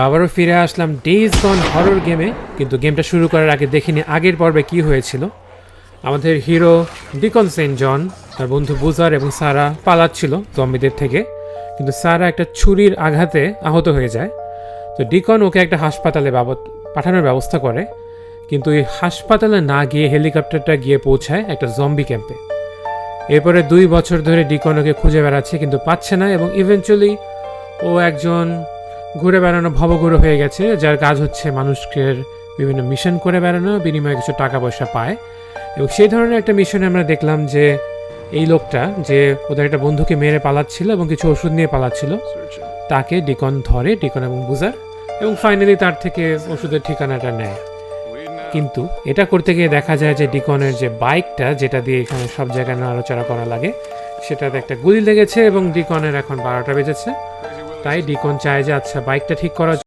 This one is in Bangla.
আবারও ফিরে আসলাম ডেজ গন হরর গেমে, কিন্তু গেমটা শুরু করার আগে দেখিনি আগের পর্বে কি হয়েছিল। আমাদের হিরো ডিকন সেন্ট জন, তার বন্ধু বুজার এবং সারা পালাচ্ছিল জম্বিদের থেকে, কিন্তু সারা একটা ছুরির আঘাতে আহত হয়ে যায়। তো ডিকন ওকে একটা হাসপাতালে পাঠানোর ব্যবস্থা করে, কিন্তু এই হাসপাতালে না গিয়ে হেলিকপ্টারটা গিয়ে পৌঁছায় একটা জম্বি ক্যাম্পে। এরপরে 2 বছর ধরে ডিকন ওকে খুঁজে বেড়াচ্ছে কিন্তু পাচ্ছে না, এবং ইভেনচুয়ালি ও একজন ঘুরে বেড়ানো ভবঘুরে হয়ে গেছে, যার কাজ হচ্ছে মানুষকে বিভিন্ন মিশন করে বেড়ানো, বিনিময়ে কিছু টাকা পয়সা পায়। এবং সেই ধরনের একটা মিশনে আমরা দেখলাম যে এই লোকটা যে ওদের একটা বন্ধুকে মেরে পালাচ্ছিল এবং কিছু ওষুধ নিয়ে পালাচ্ছিল, তাকে ডিকন ধরে, ডিকন এবং বুজার, এবং ফাইনালি তার থেকে ওষুধের ঠিকানাটা নেয়। কিন্তু এটা করতে গিয়ে দেখা যায় যে ডিকনের যে বাইকটা, যেটা দিয়ে এখানে সব জায়গায় নড়াচড়া করা লাগে, সেটাতে একটা গুলি লেগেছে এবং ডিকনের এখন 12টা বেজেছে। তাই ডিকন চায় যে আচ্ছা বাইকটা ঠিক করার